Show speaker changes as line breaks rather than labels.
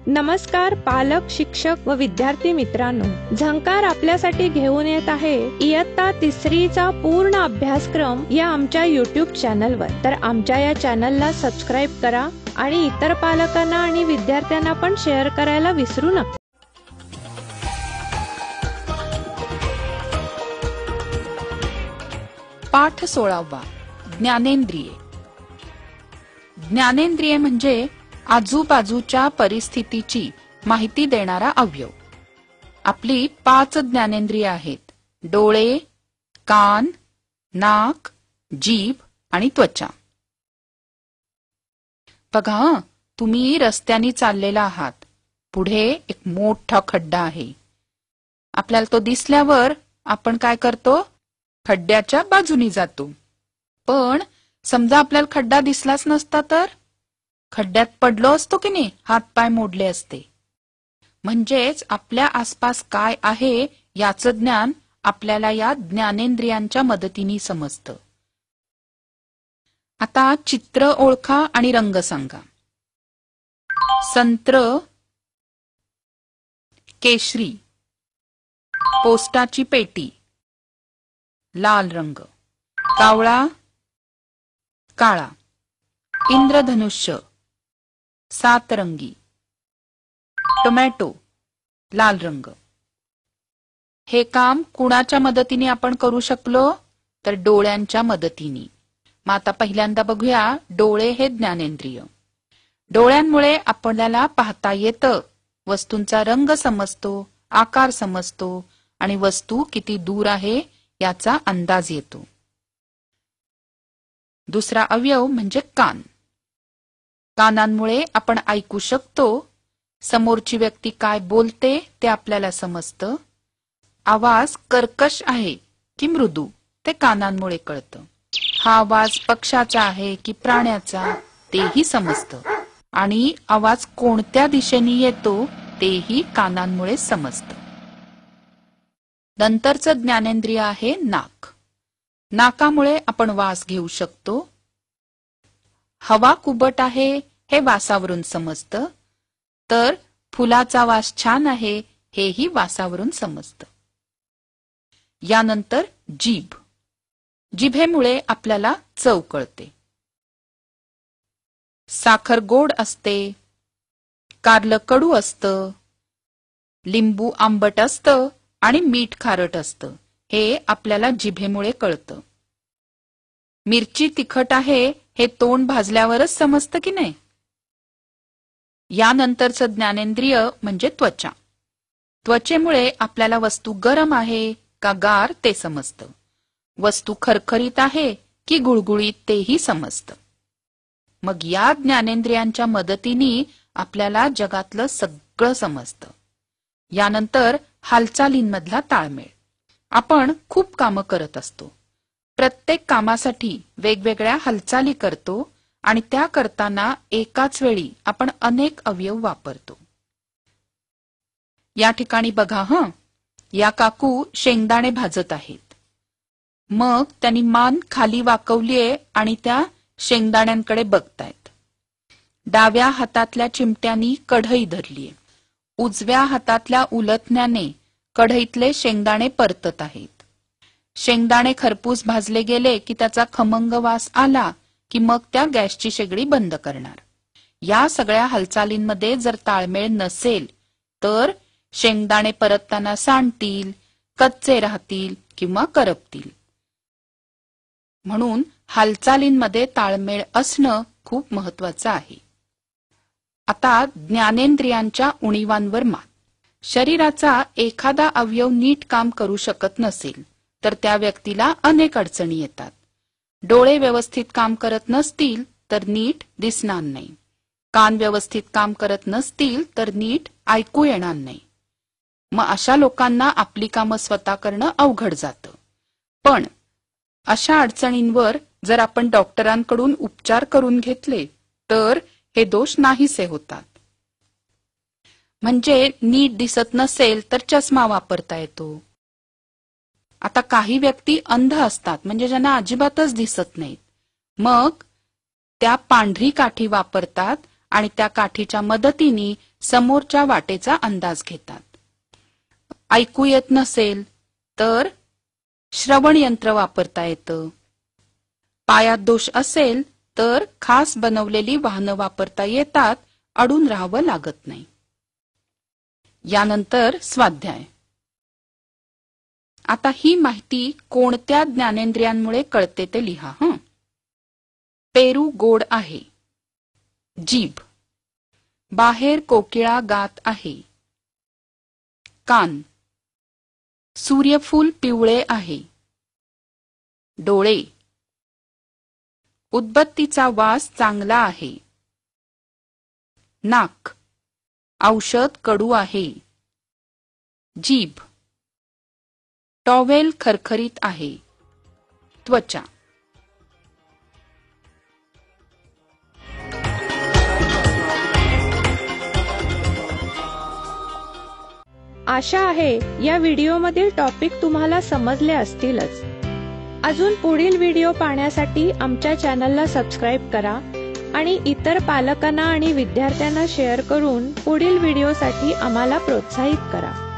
नमस्कार पालक, शिक्षक व विद्यार्थी मित्रांनो, झंकार आपल्यासाठी घेऊन येत आहे इयत्ता तिसरीचा पूर्ण अभ्यासक्रम या आमच्या YouTube चॅनलवर। तर आमच्या या चॅनलला सबस्क्राइब करा आणि इतर पालकांना आणि विद्यार्थ्यांना पण शेअर करायला विसरू नका।
पाठ 16वा ज्ञानेंद्रिये। ज्ञानेंद्रिये म्हणजे आजूबाजूच्या परिस्थितीची माहिती देणारा अवयव। आपली 5 ज्ञानेंद्रिये आहेत: डोळे, कान, नाक, जीभ आणि त्वचा। बघा, तुम्ही रस्त्याने चाललेला आहात, पुढे एक मोठा खड्डा आहे। आपल्याला तो दिसल्यावर आपण काय करतो? खड्ड्याच्या बाजूनी जातो। पण समजा आपल्याला खड्डा दिसलाच नसता तर खड्ड्यात पडलो असतो की नाही, हात पाय मोडले असते। म्हणजेच आपल्या आसपास काय आहे याचं ज्ञान आपल्याला या ज्ञानेंद्रियांच्या मदतीने समजतं। आता चित्र ओळखा आणि रंग सांगा। संत्र केशरी, पोस्टाची पेटी लाल रंग, कावळा काळा, इंद्रधनुष्य सातरंगी, टोमॅटो लाल रंग। हे काम कुणाच्या मदतीने आपण करू शकलो? तर डोळ्यांच्या मदतीने। मग आता पहिल्यांदा बघूया, डोळे हे ज्ञानेंद्रिय। डोळ्यांमुळे आपल्याला पाहता येतं, वस्तूंचा रंग समजतो, आकार समजतो आणि वस्तू किती दूर आहे याचा अंदाज येतो। दुसरा अवयव म्हणजे कान। कानांमुळे आपण ऐकू शकतो, समोरची व्यक्ती काय बोलते ते आपल्याला समजतं। आवाज कर्कश आहे की मृदू ते कानांमुळे कळतं। हा आवाज पक्ष्याचा आहे की प्राण्याचा तेही समजतं। आणि आवाज कोणत्या दिशेने येतो तेही कानांमुळे समजतं। नंतरचं ज्ञानेंद्रिय आहे नाक। नाकामुळे आपण वास घेऊ शकतो। हवा कुबट आहे हे वासावरून समजतं, तर फुलाचा वास छान आहे हेही वासावरून समजतं। यानंतर जीभ। जिभेमुळे आपल्याला चव कळते। साखर गोड असते, कारलं कडू असतं, लिंबू आंबट असतं आणि मीठ खारट असतं, हे आपल्याला जिभेमुळे कळतं। मिरची तिखट आहे हे तोंड भाजल्यावरच समजतं की नाही। यानंतरचं ज्ञानेंद्रिय म्हणजे त्वचा। त्वचेमुळे आपल्याला वस्तू गरम आहे का गार ते समजतं। वस्तू खरखरीत आहे की गुळगुळीत तेही समजतं। मग या ज्ञानेंद्रियांच्या मदतीने आपल्याला जगातलं सगळं समजतं। यानंतर हालचालींमधला ताळमेळ। आपण खूप कामं करत असतो। प्रत्येक कामासाठी वेगवेगळ्या हालचाली करतो आणि त्या करताना एकाच वेळी आपण अनेक अवयव वापरतो। या ठिकाणी बघा, या काकू शेंगदाणे भाजत आहेत। मग त्यांनी मान खाली वाकवलीये आणि त्या शेंगदाण्यांकडे बघतायत। डाव्या हातातल्या चिमट्यानी कढई धरलीये, उजव्या हातातल्या उलथण्याने कढईतले शेंगदाणे परतत आहेत। शेंगदाणे खरपूस भाजले गेले की त्याचा खमंग वास आला की मग त्या गॅसची शेगडी बंद करणार। या सगळ्या हालचालींमध्ये जर ताळमेळ नसेल तर शेंगदाणे परतताना सांडतील, कच्चे राहतील किंवा करपतील। म्हणून हालचालींमध्ये ताळमेळ असणं खूप महत्वाचं आहे। आता ज्ञानेंद्रियांच्या उणीवांवर मात। शरीराचा एखादा अवयव नीट काम करू शकत नसेल तर त्या व्यक्तीला अनेक अडचणी येतात। डोळे व्यवस्थित काम करत नसतील तर नीट दिसणार नाही, कान व्यवस्थित काम करत नसतील तर नीट ऐकू येणार नाही। मग अशा लोकांना आपली कामं स्वतः करणं अवघड जातं। पण अशा अडचणींवर जर आपण डॉक्टरांकडून उपचार करून घेतले तर हे दोष नाहीसे होतात। म्हणजे नीट दिसत नसेल तर चष्मा वापरता येतो। आता काही व्यक्ती अंध असतात, म्हणजे ज्यांना अजिबातच दिसत नाहीत, मग त्या पांढरी काठी वापरतात आणि त्या काठीच्या मदतीने समोरच्या वाटेचा अंदाज घेतात. ऐकू येत नसेल तर श्रवण यंत्र वापरता येतं. पायात दोष असेल तर खास बनवलेली वाहनं वापरता येतात, अडून राहावं लागत नाही. यानंतर स्वाध्याय. आता ही माहिती कोणत्या ज्ञानेंद्रियांमुळे कळते ते लिहा. पेरू गोड आहे. जीभ. बाहेर कोकिळा गात आहे. कान. सूर्यफूल पिवळे आहे. डोळे. उदबत्तीचा वास चांगला आहे. नाक. औषध कडू आहे. जीभ. टॉवेल खरखरीत आहे. त्वचा.
आशा आहे या व्हिडिओमधील टॉपिक तुम्हाला समजले असतीलच. अजून पुढील व्हिडिओ पाहण्यासाठी आमच्या चॅनलला सबस्क्राईब करा आणि इतर पालकांना आणि विद्यार्थ्यांना शेअर करून पुढील व्हिडिओसाठी आम्हाला प्रोत्साहित करा.